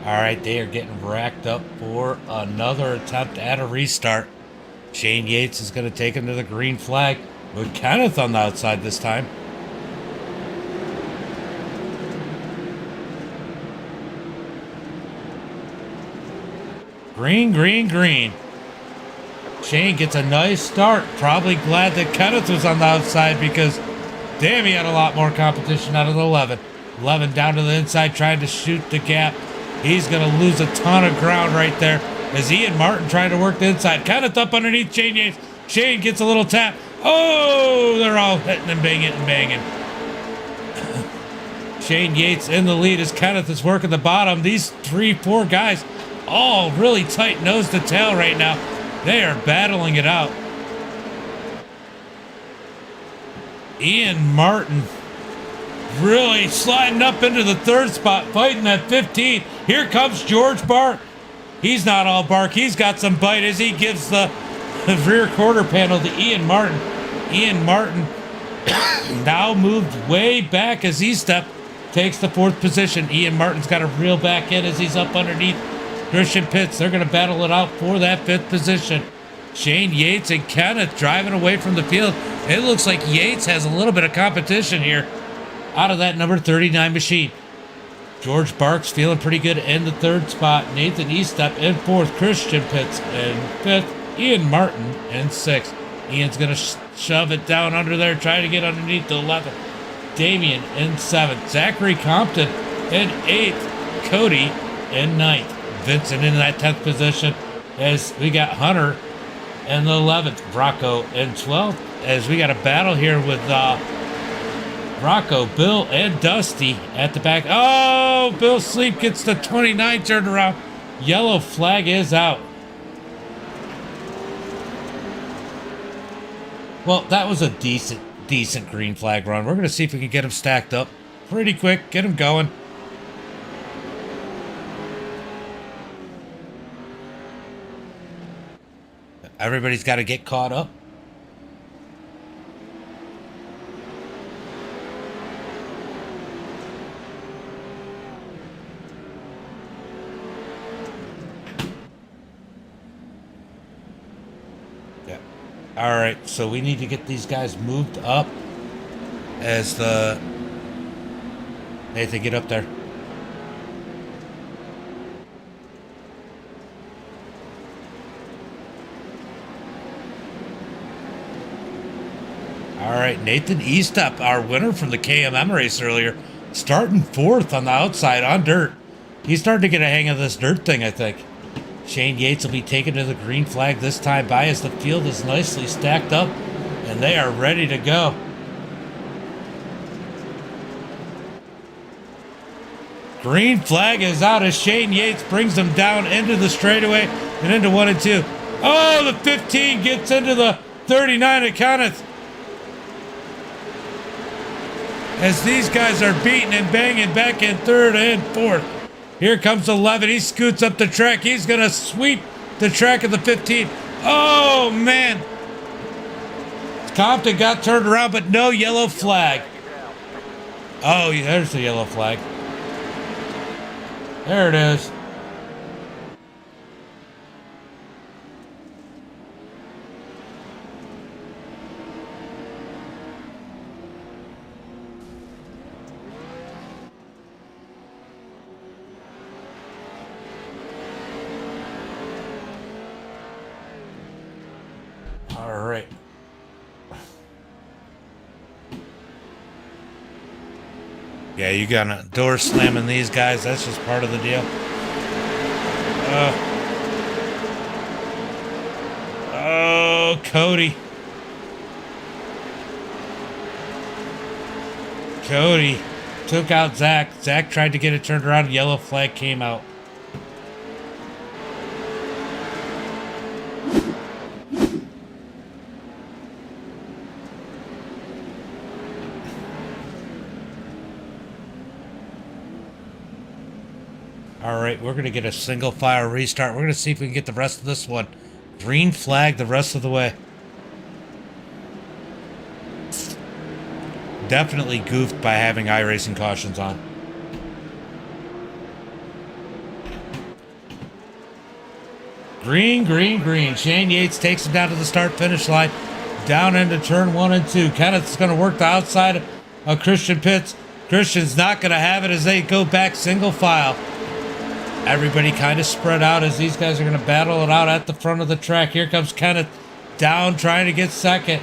All right, they are getting racked up for another attempt at a restart. Shane Yates is going to take him to the green flag with Kenneth on the outside this time. Green, green, green. Shane gets a nice start. Probably glad that Kenneth was on the outside because, damn, he had a lot more competition out of the 11. 11 down to the inside trying to shoot the gap. He's going to lose a ton of ground right there as Ian Martin trying to work the inside. Kenneth up underneath Shane Yates. Shane gets a little tap. Oh, they're all hitting and banging. Shane Yates in the lead as Kenneth is working the bottom. These 3-4 guys all really tight nose to tail right now. They are battling it out. Ian Martin really sliding up into the third spot, fighting that 15. Here comes George Bark. He's not all bark. He's got some bite as he gives the rear quarter panel to Ian Martin. Ian Martin now moved way back as he takes the 4th position. Ian Martin's got to reel back in as he's up underneath Christian Pitts. They're going to battle it out for that 5th position. Shane Yates and Kenneth driving away from the field. It looks like Yates has a little bit of competition here out of that number 39 machine. George Barks feeling pretty good in the 3rd spot. Nathan Eastep in 4th. Christian Pitts in 5th. Ian Martin in 6th. Ian's going to shove it down under there, trying to get underneath the 11th. Damian in 7th. Zachary Compton in 8th. Cody in 9th. Vincent in that 10th position as we got Hunter in the 11th. Rocco in 12th as we got a battle here with Rocco, Bill, and Dusty at the back. Oh, Bill Sleep gets the 29 turned around. Yellow flag is out. Well, that was a decent green flag run. We're going to see if we can get him stacked up pretty quick, get him going. Everybody's got to get caught up. All right, so we need to get these guys moved up as Nathan, get up there. All right, Nathan Eastep, our winner from the KMM race earlier, starting 4th on the outside on dirt. He's starting to get a hang of this dirt thing, I think. Shane Yates will be taken to the green flag this time by as the field is nicely stacked up and they are ready to go. Green flag is out as Shane Yates brings them down into the straightaway and into 1 and 2. Oh, the 15 gets into the 39 at Kenneth. As these guys are beating and banging back in 3rd and 4th. Here comes 11. He scoots up the track. He's going to sweep the track of the 15. Oh, man. Compton got turned around, but no yellow flag. Oh, there's the yellow flag. There it is. All right. Yeah, you got a door slamming these guys. That's just part of the deal. Oh, Cody. Cody took out Zach. Zach tried to get it turned around. Yellow flag came out. All right, we're going to get a single file restart. We're going to see if we can get the rest of this one. Green flag the rest of the way. Definitely goofed by having iRacing cautions on. Green, green, green. Shane Yates takes him down to the start-finish line. Down into turn 1 and 2. Kenneth's going to work the outside of Christian Pitts. Christian's not going to have it as they go back single file. Everybody kind of spread out as these guys are going to battle it out at the front of the track. Here comes Kenneth down trying to get second.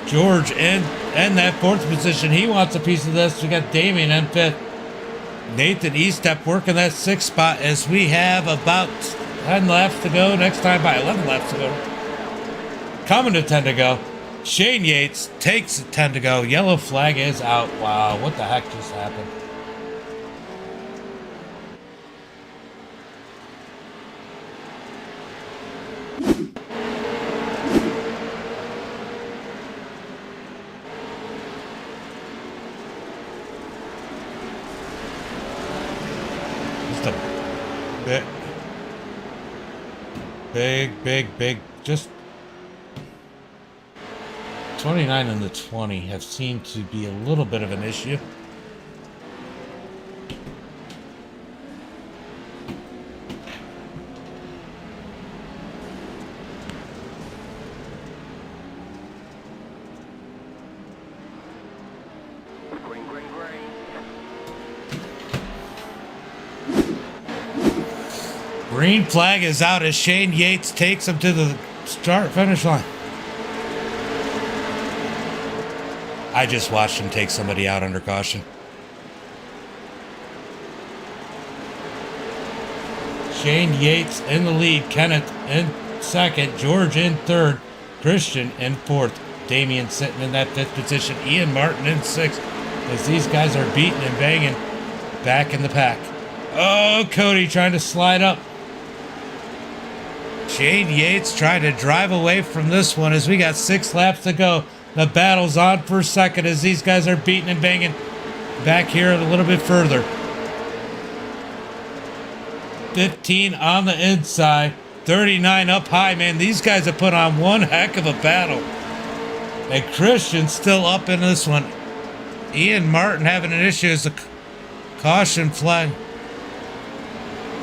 George in in that fourth position. He wants a piece of this. We got Damien in fifth. Nathan E-Step working that sixth spot as we have about 10 laps to go. Next time by 11 laps to go. Coming to 10 to go. Shane Yates takes 10 to go. Yellow flag is out. Wow, what the heck just happened? Big, just 29 and the 20 have seemed to be a little bit of an issue. Green flag is out as Shane Yates takes him to the start-finish line. I just watched him take somebody out under caution. Shane Yates in the lead. Kenneth in second. George in third. Christian in fourth. Damien sitting in that fifth position. Ian Martin in sixth. As these guys are beating and banging back in the pack. Oh, Cody trying to slide up. Shane Yates trying to drive away from this one as we got 6 laps to go. The battle's on for second as these guys are beating and banging back here a little bit further. 15 on the inside. 39 up high, man. These guys have put on one heck of a battle. And Christian still up in this one. Ian Martin having an issue as a caution flag.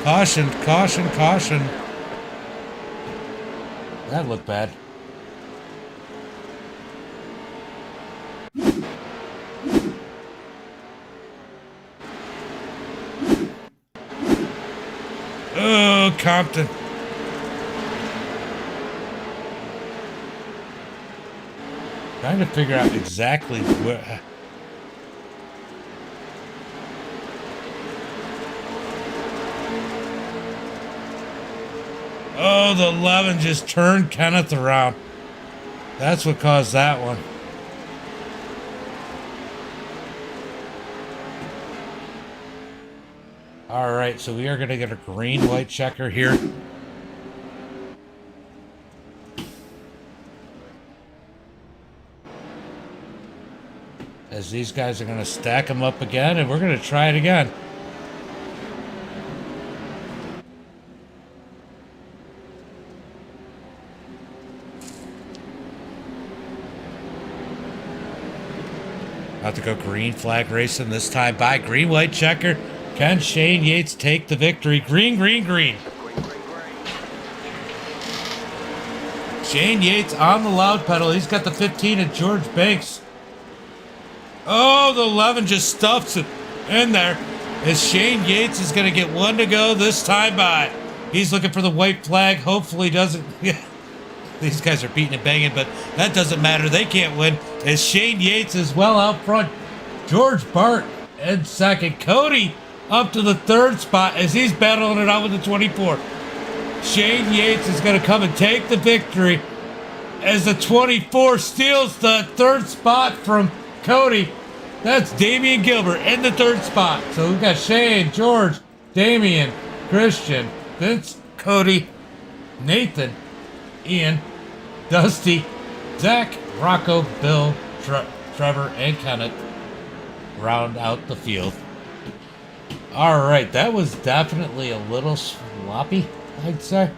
Caution. That looked bad. Oh, Compton. Trying to figure out exactly where. Oh, the 11 just turned Kenneth around. That's what caused that one. All right, so we are going to get a green-white checker here. As these guys are going to stack them up again, and we're going to try it again. About to go green flag racing this time by green-white checker. Can Shane Yates take the victory? Green. Shane Yates on the loud pedal. He's got the 15 at George Banks. Oh, the 11 just stuffs it in there. As Shane Yates is going to get one to go this time by. He's looking for the white flag. Hopefully doesn't. These guys are beating and banging, but that doesn't matter. They can't win. As Shane Yates is well out front. George Bart in second. Cody up to the third spot as he's battling it out with the 24. Shane Yates is going to come and take the victory as the 24 steals the third spot from Cody. That's Damian Gilbert in the third spot. So we've got Shane, George, Damian, Christian, Vince, Cody, Nathan, Ian, Dusty, Zach, Rocco, Bill, Trevor, and Kenneth round out the field. All right, that was definitely a little sloppy, I'd say.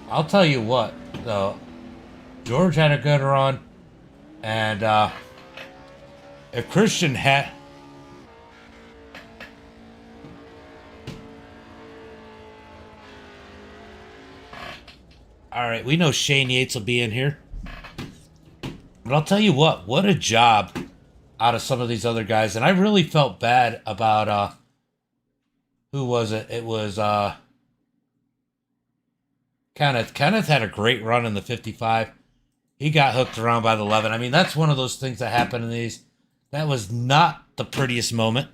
I'll tell you what, though. George had a good run, and if Christian had... All right, we know Shane Yates will be in here. But I'll tell you what a job out of some of these other guys. And I really felt bad about, who was it? It was, Kenneth had a great run in the 55. He got hooked around by the 11. I mean, that's one of those things that happen in these. That was not the prettiest moment.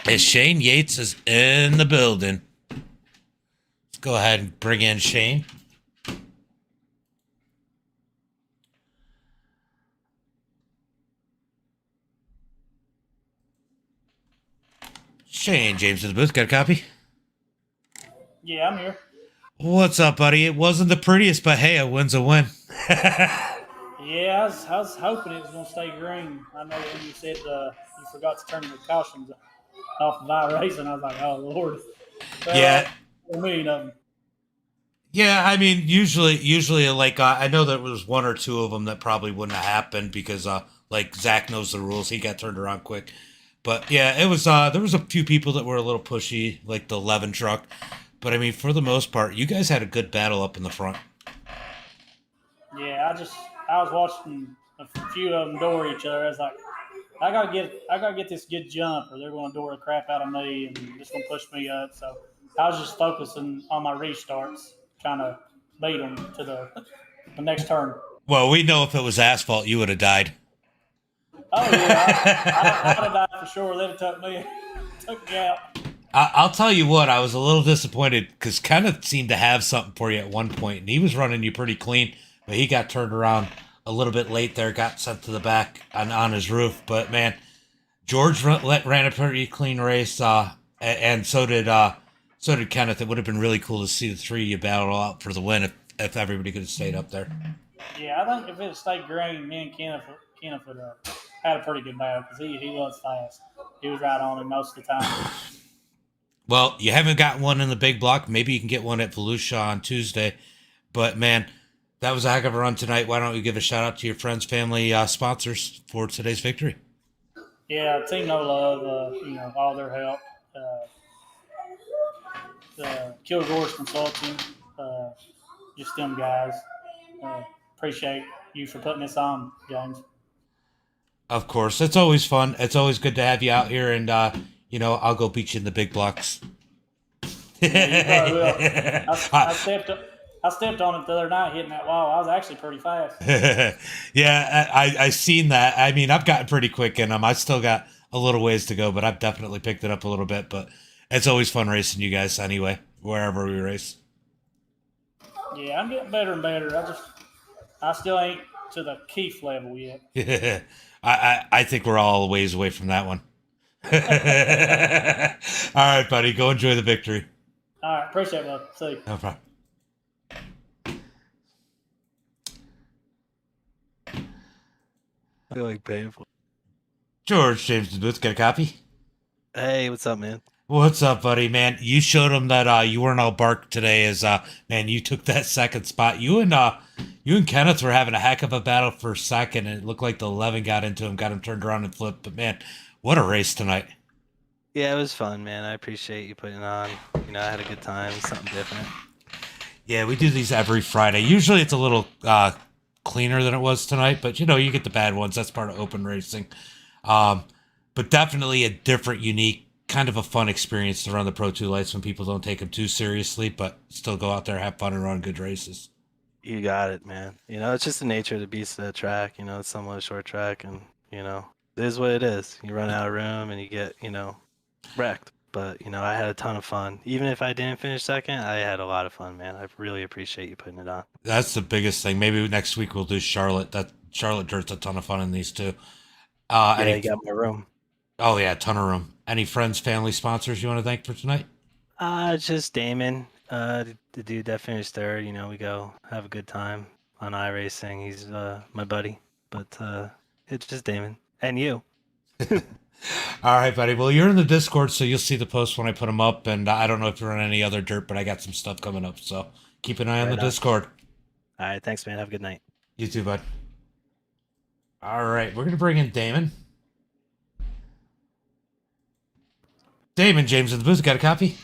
As Shane Yates is in the building. Let's go ahead and bring in Shane. Shane James in the booth. Got a copy? Yeah, I'm here. What's up, buddy? It wasn't the prettiest, but hey, a win's a win. Yeah, I was hoping it was going to stay green. I know when you said you forgot to turn the cautions off of iRacing, I was like, oh, Lord. Well, Yeah. A million of them. Yeah, I mean, usually, like I know there was one or two of them that probably wouldn't have happened because, like Zach knows the rules. He got turned around quick, but yeah, it was. There was a few people that were a little pushy, like the 11 truck, but I mean, for the most part, you guys had a good battle up in the front. Yeah, I was watching a few of them door each other. I was like, I gotta get this good jump, or they're going to door the crap out of me and just going to push me up. So I was just focusing on my restarts, trying to beat them to the next turn. Well, we know if it was asphalt, you would have died. Oh yeah, I would have died for sure. They'd have took me out. I'll tell you what, I was a little disappointed because Kenneth seemed to have something for you at one point, and he was running you pretty clean, but he got turned around a little bit late there, got sent to the back on his roof. But man, George ran a pretty clean race, and so did Kenneth. It would have been really cool to see the three of you battle out for the win if everybody could have stayed up there. Yeah, I think if it stayed green, me and Kenneth would have had a pretty good battle because he was fast. He was right on him most of the time. Well, you haven't got one in the big block. Maybe you can get one at Volusia on Tuesday. But man, that was a heck of a run tonight. Why don't you give a shout out to your friends, family, sponsors for today's victory? Yeah, Team No Love, all their help. Kilgore's Consulting, just them guys. Appreciate you for putting this on, James. Of course. It's always fun. It's always good to have you out here, and, I'll go beat you in the big blocks. Yeah, you probably will. I stepped on it the other night hitting that wall. I was actually pretty fast. Yeah, I seen that. I mean, I've gotten pretty quick in them. I still got a little ways to go, but I've definitely picked it up a little bit. But it's always fun racing you guys anyway, wherever we race. Yeah, I'm getting better and better. I still ain't to the Keith level yet. I think we're all a ways away from that one. All right, buddy. Go enjoy the victory. All right, appreciate it, love. See you. No problem. I feel like painful. George James the Booth, get a copy? Hey, what's up, man? What's up, buddy? Man, you showed him that you weren't all bark today. As man, you took that second spot. You and Kenneth were having a heck of a battle for second, and it looked like the 11 got into him, got him turned around and flipped. But man, what a race tonight! Yeah, it was fun, man. I appreciate you putting it on. I had a good time. Something different. Yeah, we do these every Friday. Usually it's a little cleaner than it was tonight, but you get the bad ones. That's part of open racing. But definitely a different, unique, kind of a fun experience to run the Pro 2 lights when people don't take them too seriously, but still go out there, have fun, and run good races. You got it, man. It's just the nature of the beast of the track. It's somewhat a short track, and it is what it is. You run out of room and you get wrecked. But I had a ton of fun. Even if I didn't finish second, I had a lot of fun, man. I really appreciate you putting it on. That's the biggest thing. Maybe next week we'll do Charlotte. That Charlotte Dirt's a ton of fun in these too. You got my room. Oh yeah, ton of room. Any friends, family, sponsors you want to thank for tonight? Just Damon, the dude that finished third. We go have a good time on iRacing. He's my buddy, but it's just Damon and you. All right, buddy. Well, you're in the Discord, so you'll see the post when I put them up. And I don't know if you're on any other dirt, but I got some stuff coming up, so keep an eye on the Discord. All right, thanks, man. Have a good night. You too, bud. All right, we're gonna bring in Damon. Damon, James in the booth, got a copy?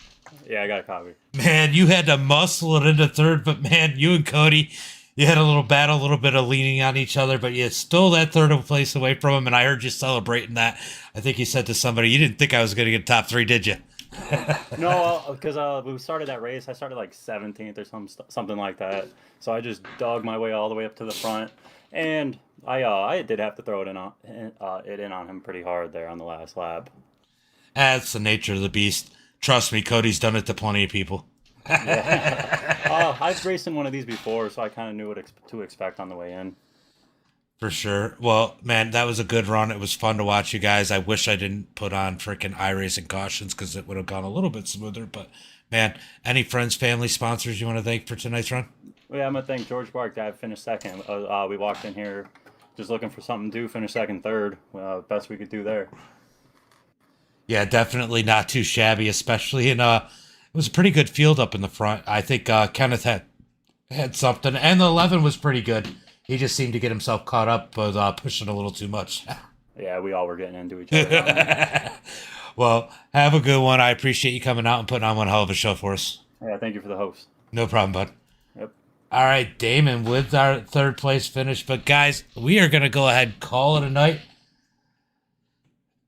Yeah, I got a copy. Man, you had to muscle it into third, but man, you and Cody, you had a little battle, a little bit of leaning on each other, but you stole that third place away from him, and I heard you celebrating that. I think you said to somebody, you didn't think I was going to get top three, did you? No, because we started that race. I started like 17th or something like that. So I just dug my way all the way up to the front, and I did have to throw it in on him pretty hard there on the last lap. That's the nature of the beast. Trust me, Cody's done it to plenty of people. I've raced in one of these before, so I kind of knew what to expect on the way in. For sure. Well, man, that was a good run. It was fun to watch you guys. I wish I didn't put on freaking iRacing cautions because it would have gone a little bit smoother. But, man, any friends, family, sponsors you want to thank for tonight's run? Well, yeah, I'm going to thank George Bark that finished second. We walked in here just looking for something to do, finished second, third. Best we could do there. Yeah, definitely not too shabby, especially in it was a pretty good field up in the front. I think Kenneth had something, and the 11 was pretty good. He just seemed to get himself caught up with pushing a little too much. Yeah, we all were getting into each other. Well, have a good one. I appreciate you coming out and putting on one hell of a show for us. Yeah, thank you for the host. No problem, bud. Yep. All right, Damon with our third place finish. But guys, we are going to go ahead and call it a night.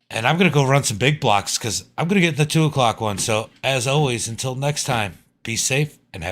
And I'm going to go run some big blocks because I'm going to get the 2 o'clock one. So as always, until next time, be safe and have a